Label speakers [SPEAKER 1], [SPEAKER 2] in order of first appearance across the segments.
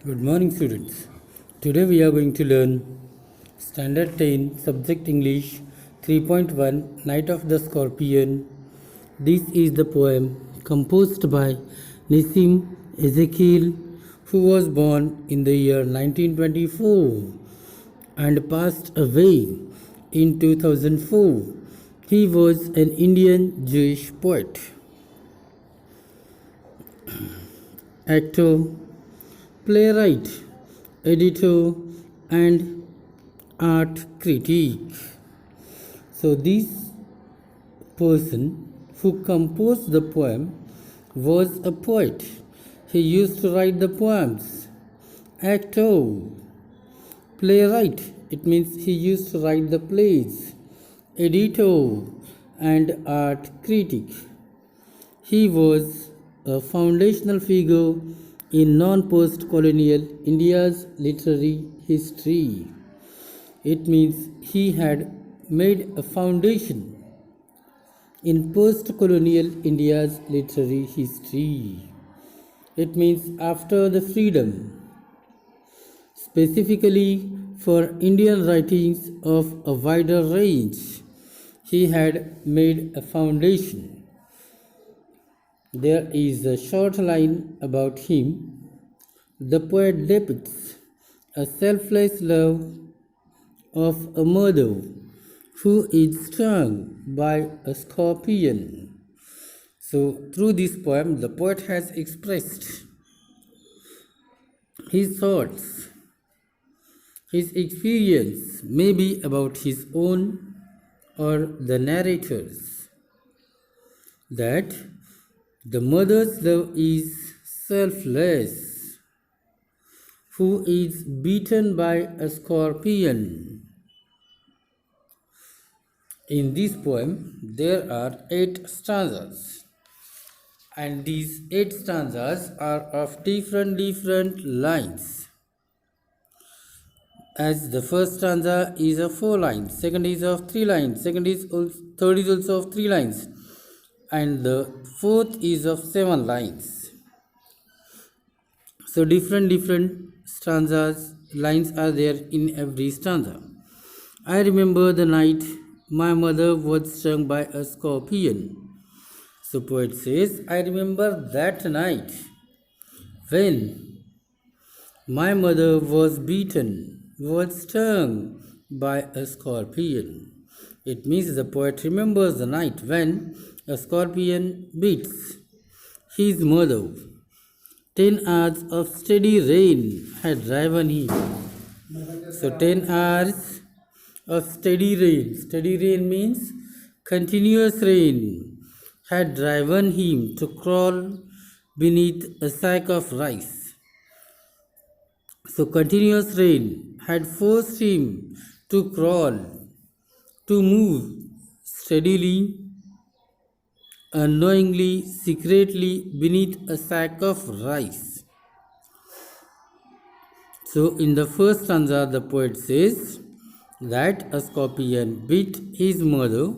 [SPEAKER 1] Good morning, students. Today we are going to learn Standard 10 Subject English 3.1 Night of the Scorpion. This is the poem composed by Nissim Ezekiel, who was born in the year 1924 and passed away in 2004. He was an Indian Jewish poet, actor, playwright, editor, and art critic. So, this person who composed the poem was a poet. He used to write the poems. Actor, playwright, it means he used to write the plays. Editor and art critic. He was a foundational figure in non-post colonial India's literary history. It means he had made a foundation in post-colonial India's literary history. It means after the freedom, specifically for Indian writings of a wider range, he had made a foundation. There is a short line about him. The poet depicts a selfless love of a mother who is stung by a scorpion. So, through this poem, the poet has expressed his thoughts, his experience, maybe about his own or the narrator's, that the mother's love is selfless, who is beaten by a scorpion. In this poem, there are 8 stanzas, and these 8 stanzas are of different lines. As the first stanza is of 4 lines, second is of 3 lines, third is also of 3 lines, and the fourth is of 7 lines. So different stanzas, lines are there in every stanza. I remember the night my mother was stung by a scorpion. So poet says, I remember that night when my mother was stung by a scorpion. It means the poet remembers the night when a scorpion beats his mother. 10 hours of steady rain had driven him. So 10 hours of steady rain. Steady rain means continuous rain had driven him to crawl beneath a sack of rice. So continuous rain had forced him to crawl, to move steadily, unknowingly, secretly beneath a sack of rice. So in the first stanza, the poet says that a scorpion bit his mother,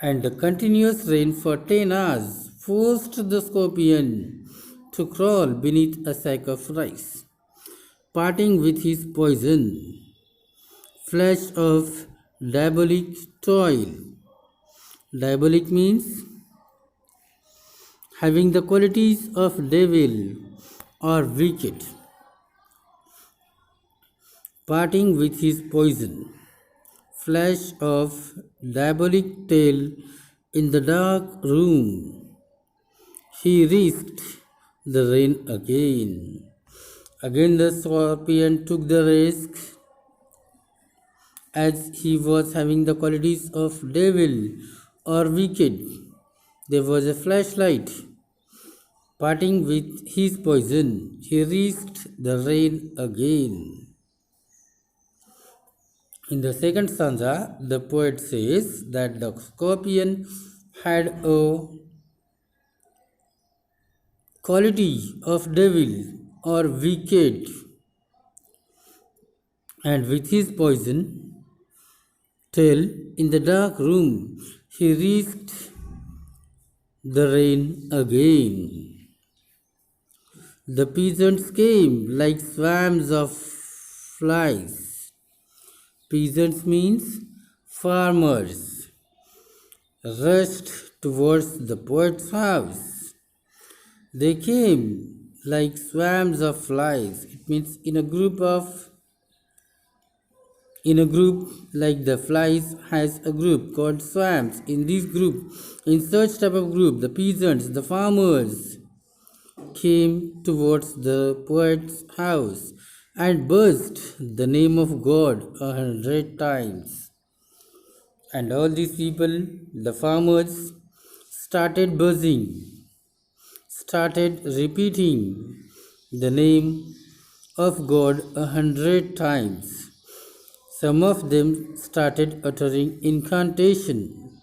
[SPEAKER 1] and the continuous rain for 10 hours forced the scorpion to crawl beneath a sack of rice, parting with his poison, flesh of diabolic toil. Diabolic means having the qualities of devil or wicked, parting with his poison, flash of diabolic tail in the dark room. He risked the rain again. Again the scorpion took the risk, as he was having the qualities of devil or wicked. There was a flashlight. Parting with his poison, he risked the rain again. In the second stanza, the poet says that the scorpion had a quality of devil or wicked, and with his poison till in the dark room he risked the rain again. The peasants came like swarms of flies. Peasants means farmers. Rushed towards the poet's house. They came like swarms of flies. It means in a group like the flies has a group called swarms. In such type of group, the peasants, the farmers came towards the poet's house and buzzed the name of God 100 times. And all these people, the farmers, started buzzing, started repeating the name of God 100 times. Some of them started uttering incantation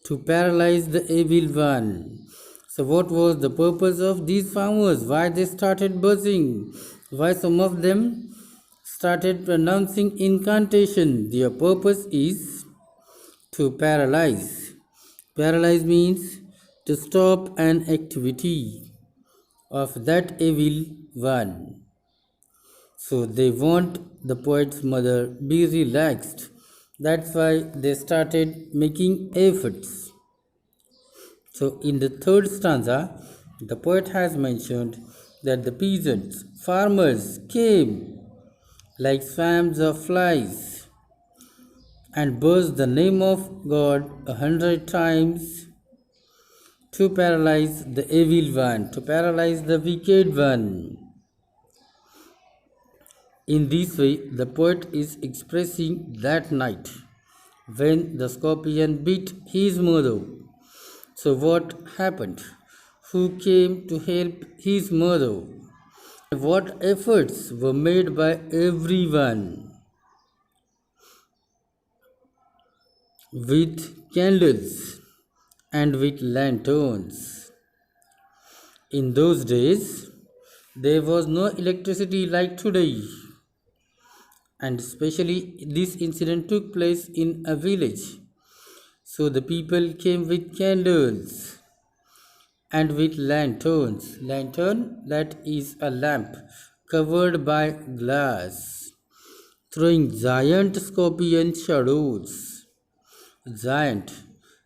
[SPEAKER 1] to paralyze the evil one. So, what was the purpose of these farmers? Why they started buzzing? Why some of them started pronouncing incantation? Their purpose is to paralyze. Paralyze means to stop an activity of that evil one. So they want the poet's mother be relaxed. That's why they started making efforts. So in the third stanza, the poet has mentioned that the peasants, farmers came like swarms of flies and buzzed the name of God 100 times to paralyze the evil one, to paralyze the wicked one. In this way, the poet is expressing that night when the scorpion bit his mother. So, what happened? Who came to help his mother? What efforts were made by everyone with candles and with lanterns? In those days, there was no electricity like today, and especially this incident took place in a village. So the people came with candles and with lanterns. Lantern, that is a lamp covered by glass, throwing giant scorpion shadows. Giant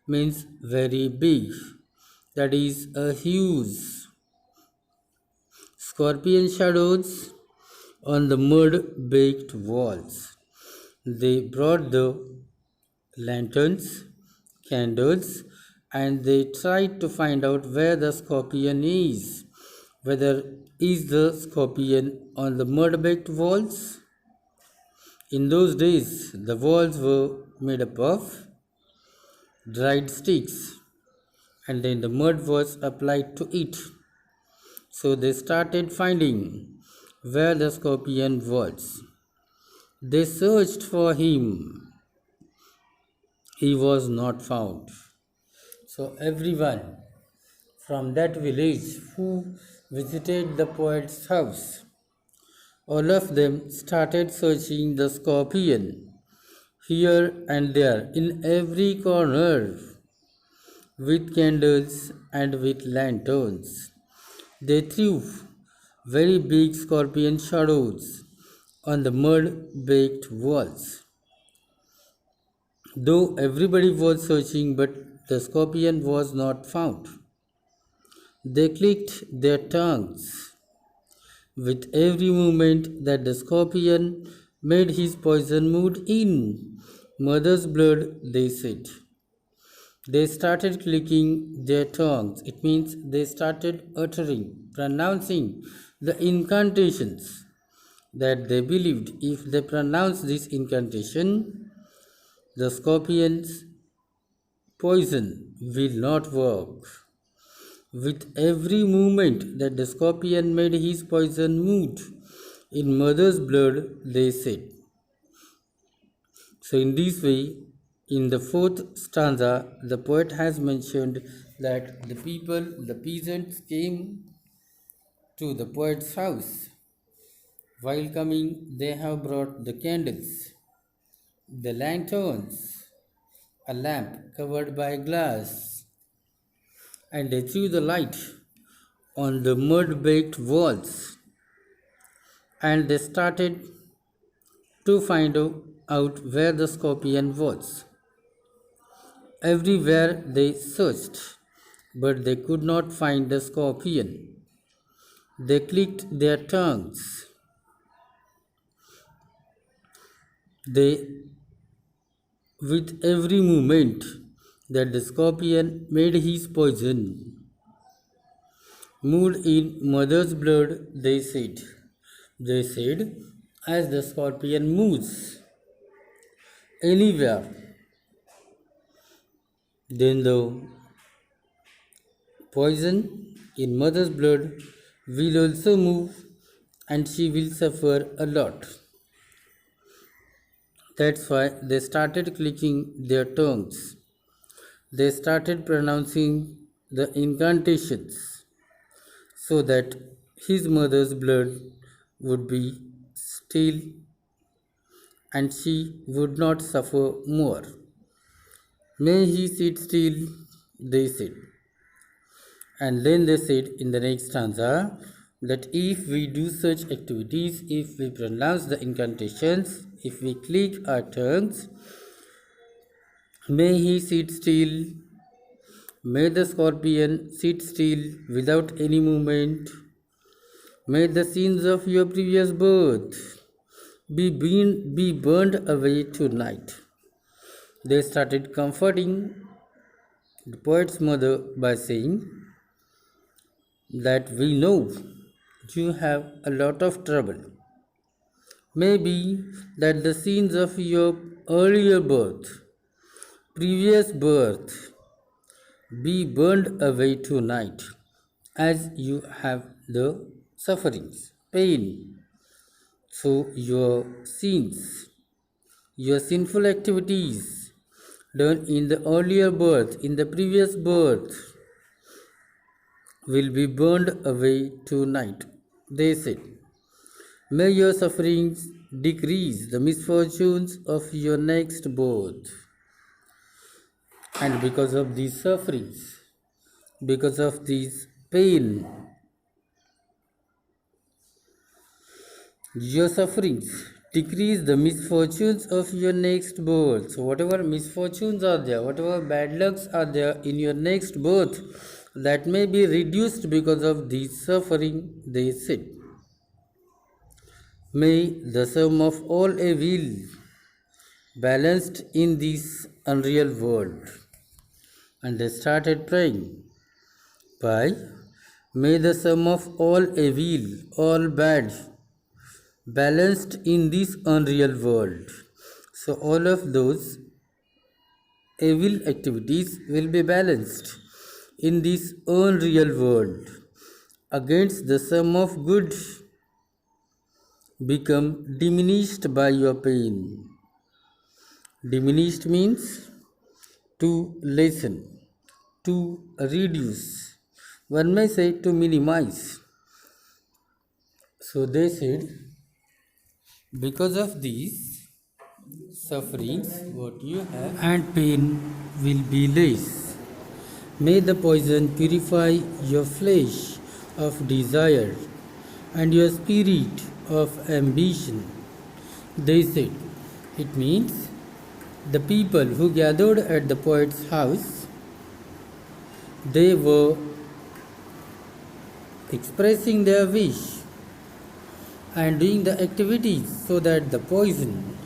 [SPEAKER 1] means very big, that is a huge scorpion shadows on the mud baked walls. They brought the lanterns, candles, and they tried to find out where the scorpion is. Whether is the scorpion on the mud baked walls? In those days, the walls were made up of dried sticks, and then the mud was applied to it. So they started finding where the scorpion was. They searched for him. He was not found. So everyone from that village who visited the poet's house, all of them started searching the scorpion here and there in every corner with candles and with lanterns. They threw very big scorpion shadows on the mud baked walls. Though everybody was searching, but the scorpion was not found. They clicked their tongues with every movement that the scorpion made his poison mood in mother's blood, they said. They started clicking their tongues. It means they started uttering, pronouncing the incantations that they believed if they pronounced this incantation, the scorpion's poison will not work. With every movement that the scorpion made his poison mood in mother's blood, they said. So, in this way, in the fourth stanza, the poet has mentioned that the peasants came to the poet's house. While coming, they have brought the candles, the lanterns, a lamp covered by glass, and they threw the light on the mud baked walls, and they started to find out where the scorpion was. Everywhere they searched, but they could not find the scorpion. They clicked their tongues. They, with every movement that the scorpion made his poison, moved in mother's blood, they said. They said, as the scorpion moves anywhere, then the poison in mother's blood will also move and she will suffer a lot. That's why they started clicking their tongues. They started pronouncing the incantations so that his mother's blood would be still and she would not suffer more. May he sit still, they said. And then they said in the next stanza that if we do such activities, if we pronounce the incantations, if we click our tongues, may he sit still, may the scorpion sit still without any movement, may the sins of your previous birth be burned away tonight. They started comforting the poet's mother by saying that we know you have a lot of trouble. Maybe that the sins of your earlier birth, previous birth, be burned away tonight as you have the sufferings, pain. So your sins, your sinful activities done in the earlier birth, in the previous birth, will be burned away tonight. They said, may your sufferings decrease the misfortunes of your next birth. And because of these sufferings, because of this pain, your sufferings decrease the misfortunes of your next birth. So whatever misfortunes are there, whatever bad lucks are there in your next birth, that may be reduced because of this suffering, they said. May the sum of all evil balanced in this unreal world. And they started praying by, may the sum of all evil, all bad, balanced in this unreal world. So all of those evil activities will be balanced in this unreal world against the sum of good become diminished by your pain. Diminished means to lessen, to reduce. One may say to minimize. So they said, because of these sufferings, what you have and pain will be less. May the poison purify your flesh of desire and your spirit of ambition. They said, it means the people who gathered at the poet's house, they were expressing their wish and doing the activities so that the poison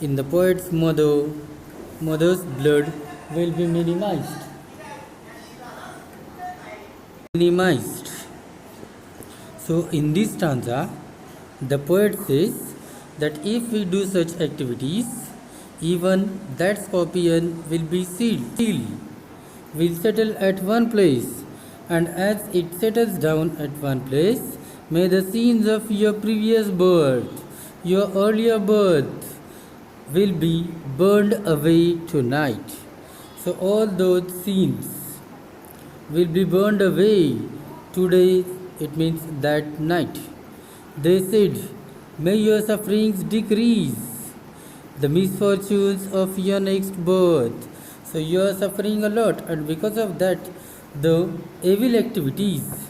[SPEAKER 1] in the poet's mother's blood will be minimized. So in this stanza, the poet says that if we do such activities, even that scorpion will be sealed, will settle at one place, and as it settles down at one place, may the sins of your previous birth, your earlier birth, will be burned away tonight. So all those sins will be burned away today, it means that night. They said, may your sufferings decrease the misfortunes of your next birth. So you are suffering a lot, and because of that, the evil activities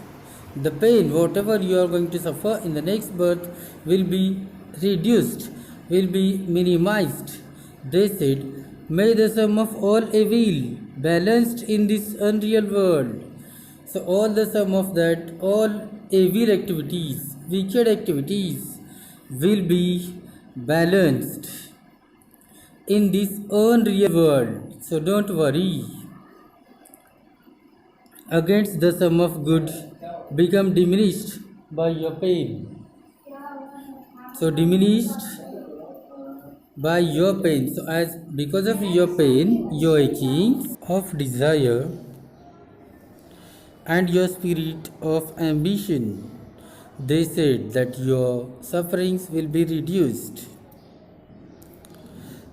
[SPEAKER 1] The pain, whatever you are going to suffer in the next birth, will be reduced, will be minimized. They said, may the sum of all evil balanced in this unreal world. So, all the sum of that, all evil activities, wicked activities, will be balanced in this unreal world. So, don't worry. Against the sum of good become diminished by your pain. So diminished by your pain. So as because of your pain, your aching of desire and your spirit of ambition, they said that your sufferings will be reduced.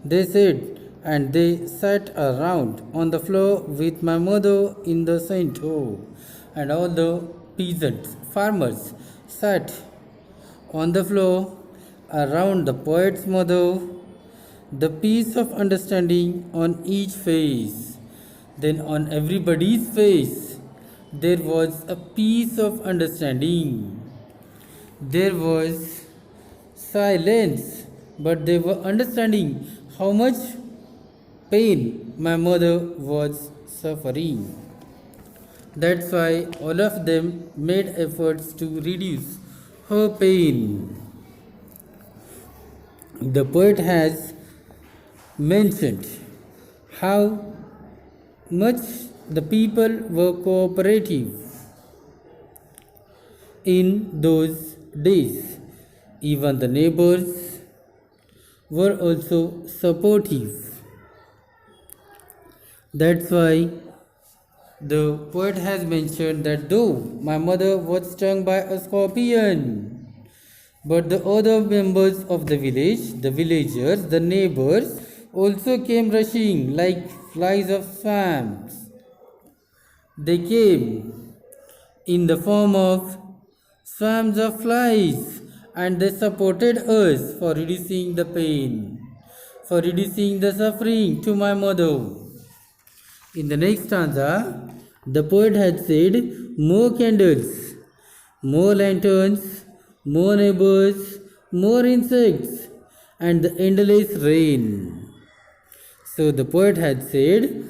[SPEAKER 1] They said, and they sat around on the floor with my mother in the Saint hall, and all the peasants, farmers, sat on the floor around the poet's mother, the peace of understanding on each face. Then on everybody's face there was a peace of understanding. There was silence, but they were understanding how much pain my mother was suffering. That's why all of them made efforts to reduce her pain. The poet has mentioned how much the people were cooperative in those days. Even the neighbors were also supportive. That's why the poet has mentioned that though my mother was stung by a scorpion, but the other members of the village, the villagers, the neighbors, also came rushing like flies of swamps. They came in the form of swarms of flies, and they supported us for reducing the pain, for reducing the suffering to my mother. In the next stanza, the poet had said, more candles, more lanterns, more neighbors, more insects, and the endless rain. So the poet had said,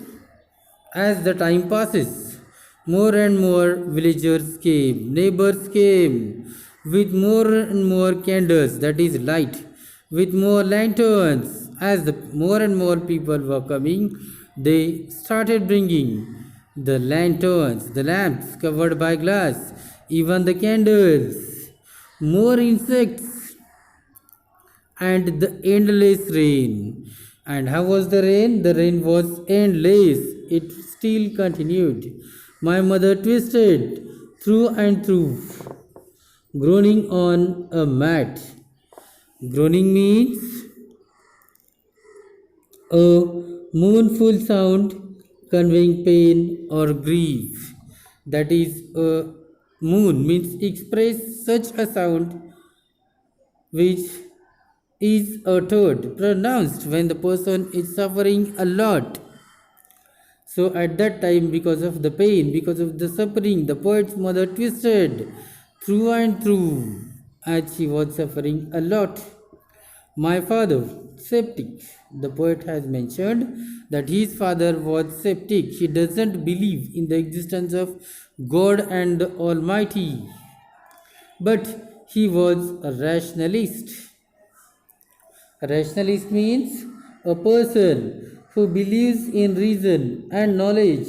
[SPEAKER 1] as the time passes, more and more villagers came, neighbors came, with more and more candles, that is light, with more lanterns. As the more and more people were coming, they started bringing the lanterns, the lamps covered by glass, even the candles, more insects, and the endless rain. And how was the rain? The rain was endless. It still continued. My mother twisted through and through, groaning on a mat. Groaning means a mournful sound conveying pain or grief. That is, a moon means express such a sound which is uttered, pronounced when the person is suffering a lot. So at that time, because of the pain, because of the suffering, the poet's mother twisted through and through as she was suffering a lot. My father, septic. The poet has mentioned that his father was septic. He doesn't believe in the existence of God and the Almighty, but he was a rationalist. A rationalist means a person who believes in reason and knowledge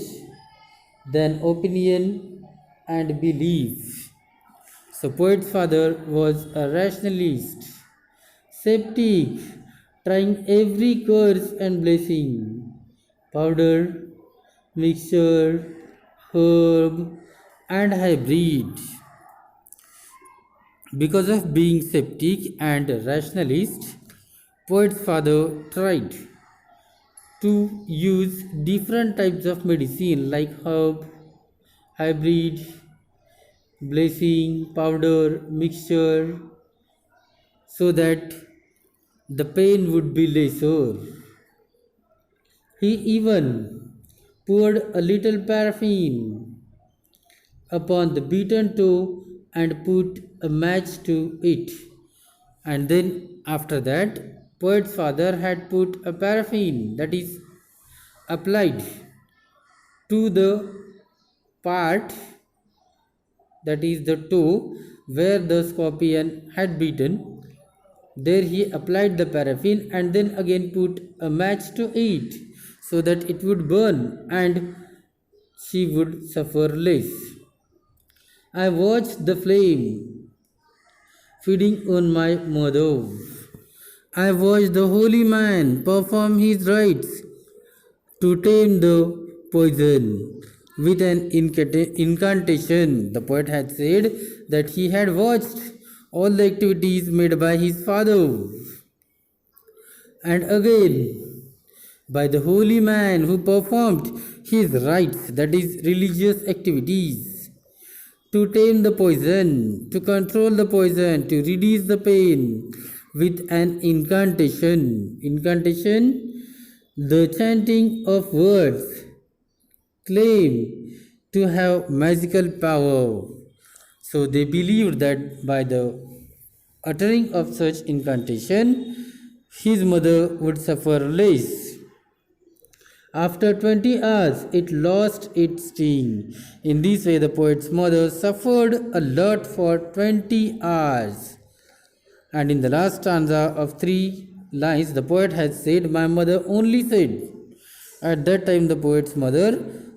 [SPEAKER 1] than opinion and belief. So poet's father was a rationalist, septic, trying every curse and blessing, powder, mixture, herb, and hybrid. Because of being septic and rationalist, poet's father tried to use different types of medicine like herb, hybrid, blessing, powder, mixture, so that the pain would be lesser. He even poured a little paraffin upon the beaten toe and put a match to it. And then after that, poet's father had put a paraffin, that is applied to the part, that is the toe, where the scorpion had bitten. There he applied the paraffin and then again put a match to it so that it would burn and she would suffer less. I watched the flame feeding on my mother. I watched the holy man perform his rites to tame the poison with an incantation. The poet had said that he had watched all the activities made by his father, and again by the holy man who performed his rites, that is, religious activities, to tame the poison, to control the poison, to reduce the pain with an incantation. Incantation, the chanting of words claim to have magical power. So they believed that by the uttering of such incantation, his mother would suffer less. After 20 hours, it lost its sting. In this way, the poet's mother suffered a lot for 20 hours. And in the last stanza of 3 lines, the poet has said, "My mother only said." At that time, the poet's mother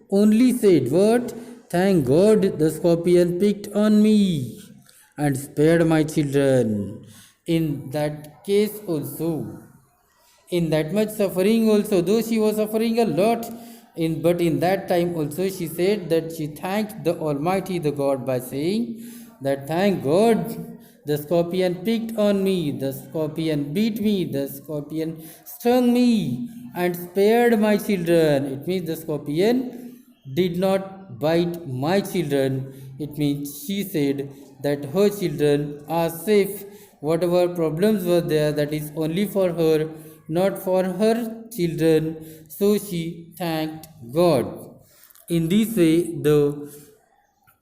[SPEAKER 1] only said, what? "Thank God the scorpion picked on me and spared my children." In that case also, in that much suffering also, though she was suffering a lot, but in that time also she said that she thanked the Almighty, the God, by saying that thank God the scorpion picked on me, the scorpion beat me, the scorpion stung me and spared my children. It means the scorpion did not bite my children. It means she said that her children are safe. Whatever problems were there, that is only for her, not for her children. So she thanked God. In this way, the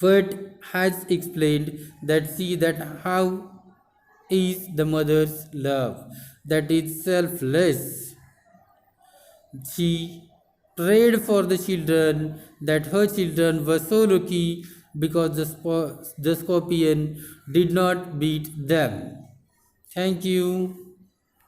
[SPEAKER 1] poet has explained that, see that how is the mother's love, that is selfless. She prayed for the children, that her children were so lucky because the scorpion did not beat them. Thank you.